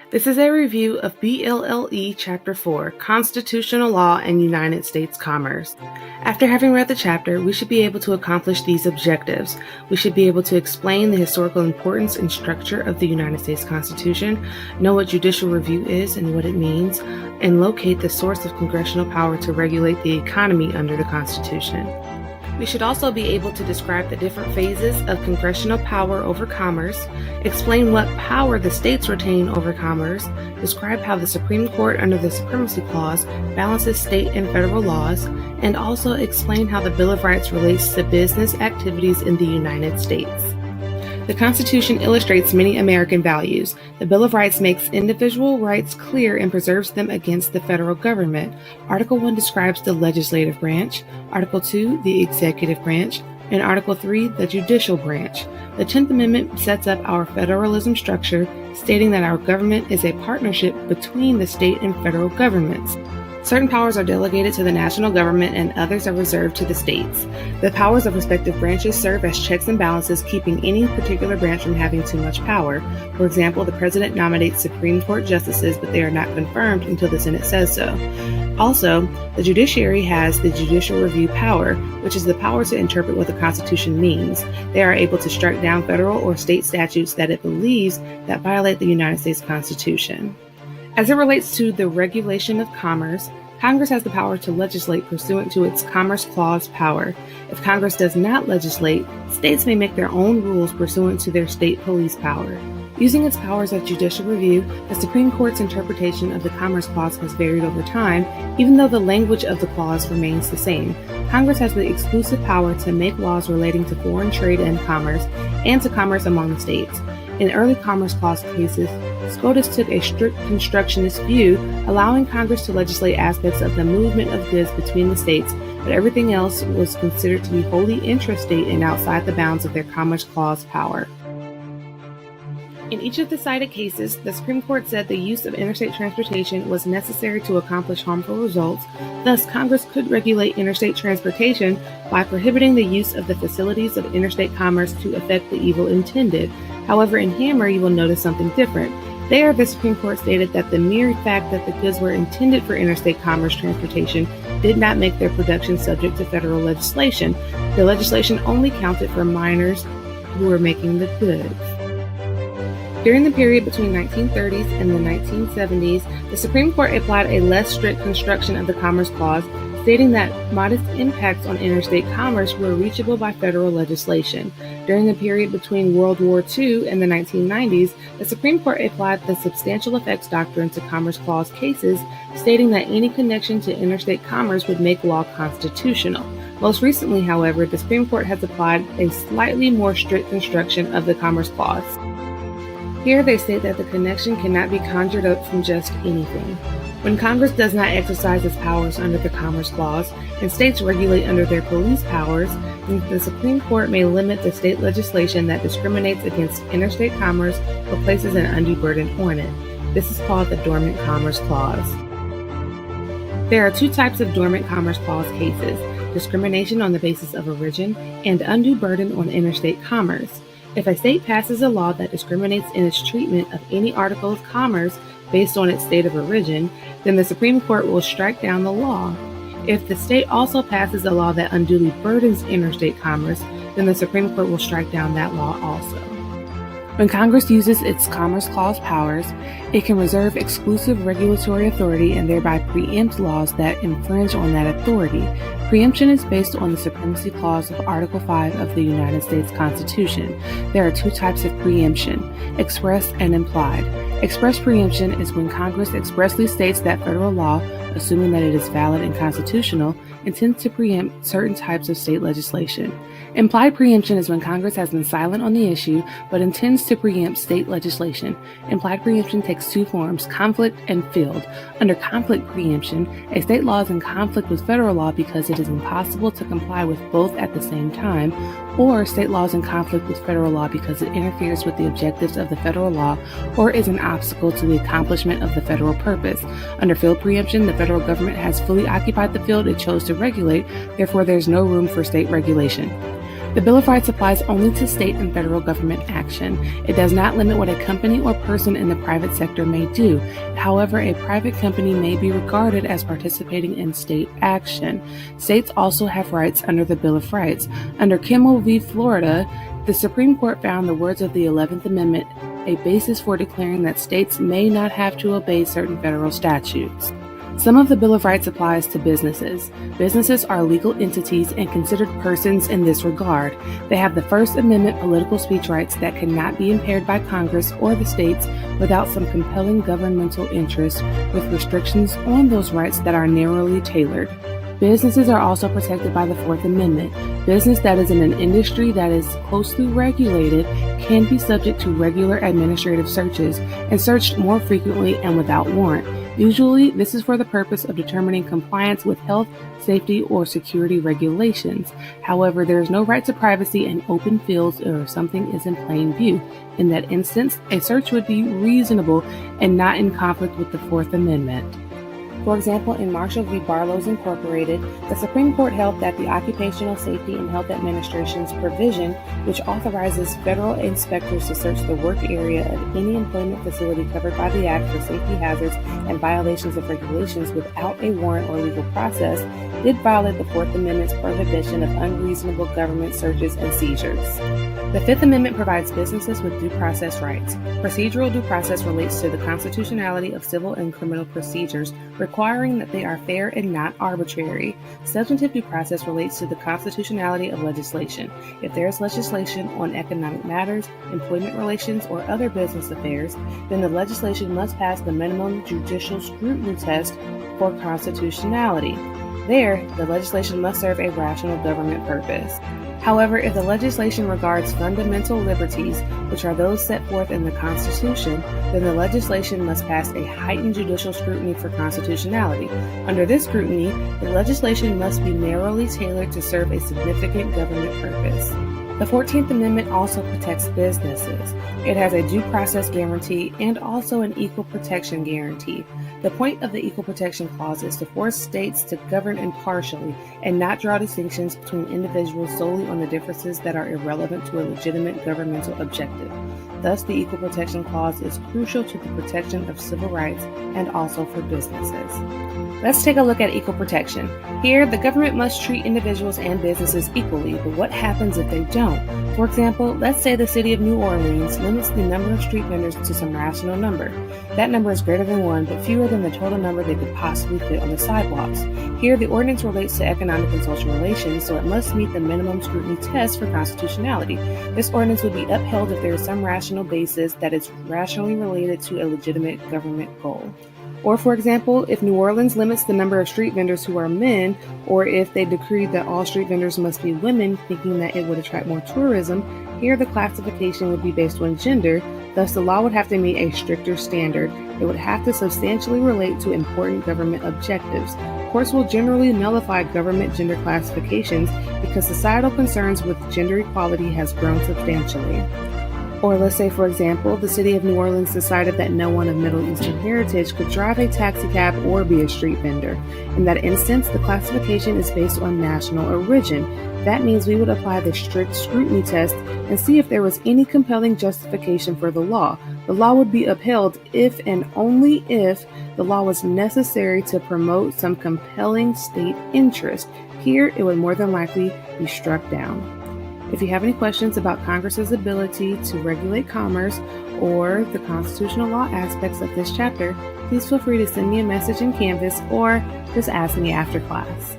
This is a review of BLLE Chapter 4, Constitutional Law and United States Commerce. After having read the chapter, we should be able to accomplish these objectives. We should be able to explain the historical importance and structure of the United States Constitution, know what judicial review is and what it means, and locate the source of congressional power to regulate the economy under the Constitution. We should also be able to describe the different phases of congressional power over commerce, explain what power the states retain over commerce, describe how the Supreme Court under the Supremacy Clause balances state and federal laws, and also explain how the Bill of Rights relates to business activities in the United States. The Constitution illustrates many American values. The Bill of Rights makes individual rights clear and preserves them against the federal government. Article 1 describes the legislative branch, Article 2, the executive branch, and Article 3, the judicial branch. The 10th Amendment sets up our federalism structure, stating that our government is a partnership between the state and federal governments. Certain powers are delegated to the national government and others are reserved to the states. The powers of respective branches serve as checks and balances, keeping any particular branch from having too much power. For example, the president nominates Supreme Court justices, but they are not confirmed until the Senate says so. Also, the judiciary has the judicial review power, which is the power to interpret what the Constitution means. They are able to strike down federal or state statutes that it believes that violate the United States Constitution. As it relates to the regulation of commerce, Congress has the power to legislate pursuant to its Commerce Clause power. If Congress does not legislate, states may make their own rules pursuant to their state police power. Using its powers of judicial review, the Supreme Court's interpretation of the Commerce Clause has varied over time, even though the language of the clause remains the same. Congress has the exclusive power to make laws relating to foreign trade and commerce, and to commerce among the states. In early Commerce Clause cases, SCOTUS took a strict constructionist view, allowing Congress to legislate aspects of the movement of goods between the states, but everything else was considered to be wholly intrastate and outside the bounds of their Commerce Clause power. In each of the cited cases, the Supreme Court said the use of interstate transportation was necessary to accomplish harmful results. Thus, Congress could regulate interstate transportation by prohibiting the use of the facilities of interstate commerce to effect the evil intended. However, in Hammer, you will notice something different. There, the Supreme Court stated that the mere fact that the goods were intended for interstate commerce transportation did not make their production subject to federal legislation. The legislation only counted for minors who were making the goods. During the period between 1930s and the 1970s, the Supreme Court applied a less strict construction of the Commerce Clause, stating that modest impacts on interstate commerce were reachable by federal legislation. During the period between World War II and the 1990s, the Supreme Court applied the substantial effects doctrine to Commerce Clause cases, stating that any connection to interstate commerce would make law constitutional. Most recently, however, the Supreme Court has applied a slightly more strict construction of the Commerce Clause. Here they state that the connection cannot be conjured up from just anything. When Congress does not exercise its powers under the Commerce Clause and states regulate under their police powers, then the Supreme Court may limit the state legislation that discriminates against interstate commerce or places an undue burden on it. This is called the Dormant Commerce Clause. There are two types of Dormant Commerce Clause cases: discrimination on the basis of origin and undue burden on interstate commerce. If a state passes a law that discriminates in its treatment of any article of commerce based on its state of origin, then the Supreme Court will strike down the law. If the state also passes a law that unduly burdens interstate commerce, then the Supreme Court will strike down that law also. When Congress uses its Commerce Clause powers, it can reserve exclusive regulatory authority and thereby preempt laws that infringe on that authority. Preemption is based on the Supremacy Clause of Article 5 of the United States Constitution. There are two types of preemption: express and implied. Express preemption is when Congress expressly states that federal law, assuming that it is valid and constitutional, intends to preempt certain types of state legislation. Implied preemption is when Congress has been silent on the issue but intends to preempt state legislation. Implied preemption takes two forms: conflict and field. Under conflict preemption, a state law is in conflict with federal law because it is impossible to comply with both at the same time, or state law is in conflict with federal law because it interferes with the objectives of the federal law or is an obstacle to the accomplishment of the federal purpose. Under field preemption, the federal government has fully occupied the field it chose to regulate, therefore there is no room for state regulation. The Bill of Rights applies only to state and federal government action. It does not limit what a company or person in the private sector may do. However, a private company may be regarded as participating in state action. States also have rights under the Bill of Rights. Under Kimmel v. Florida, the Supreme Court found the words of the 11th Amendment a basis for declaring that states may not have to obey certain federal statutes. Some of the Bill of Rights applies to businesses. Businesses are legal entities and considered persons in this regard. They have the First Amendment political speech rights that cannot be impaired by Congress or the states without some compelling governmental interest, with restrictions on those rights that are narrowly tailored. Businesses are also protected by the Fourth Amendment. Business that is in an industry that is closely regulated can be subject to regular administrative searches and searched more frequently and without warrant. Usually, this is for the purpose of determining compliance with health, safety, or security regulations. However, there is no right to privacy in open fields or if something is in plain view. In that instance, a search would be reasonable and not in conflict with the Fourth Amendment. For example, in Marshall v. Barlow's Incorporated, the Supreme Court held that the Occupational Safety and Health Administration's provision, which authorizes federal inspectors to search the work area of any employment facility covered by the Act for safety hazards and violations of regulations without a warrant or legal process, did violate the Fourth Amendment's prohibition of unreasonable government searches and seizures. The Fifth Amendment provides businesses with due process rights. Procedural due process relates to the constitutionality of civil and criminal procedures, requiring that they are fair and not arbitrary. Substantive due process relates to the constitutionality of legislation. If there is legislation on economic matters, employment relations, or other business affairs, then the legislation must pass the minimum judicial scrutiny test for constitutionality. There, the legislation must serve a rational government purpose. However, if the legislation regards fundamental liberties, which are those set forth in the Constitution, then the legislation must pass a heightened judicial scrutiny for constitutionality. Under this scrutiny, the legislation must be narrowly tailored to serve a significant government purpose. The 14th Amendment also protects businesses. It has a due process guarantee and also an equal protection guarantee. The point of the Equal Protection Clause is to force states to govern impartially and not draw distinctions between individuals solely on the differences that are irrelevant to a legitimate governmental objective. Thus, the Equal Protection Clause is crucial to the protection of civil rights and also for businesses. Let's take a look at equal protection. Here, the government must treat individuals and businesses equally, but what happens if they don't? For example, let's say the city of New Orleans limits the number of street vendors to some rational number. That number is greater than 1, but fewer than the total number they could possibly fit on the sidewalks. Here, the ordinance relates to economic and social relations, so it must meet the minimum scrutiny test for constitutionality. This ordinance would be upheld if there is some rational basis that is rationally related to a legitimate government goal. Or, for example, if New Orleans limits the number of street vendors who are men, or if they decreed that all street vendors must be women, thinking that it would attract more tourism, here the classification would be based on gender, thus the law would have to meet a stricter standard. It would have to substantially relate to important government objectives. Courts will generally nullify government gender classifications because societal concerns with gender equality has grown substantially. Or let's say, for example, the city of New Orleans decided that no one of Middle Eastern heritage could drive a taxi cab or be a street vendor. In that instance, the classification is based on national origin. That means we would apply the strict scrutiny test and see if there was any compelling justification for the law. The law would be upheld if and only if the law was necessary to promote some compelling state interest. Here, it would more than likely be struck down. If you have any questions about Congress's ability to regulate commerce or the constitutional law aspects of this chapter, please feel free to send me a message in Canvas or just ask me after class.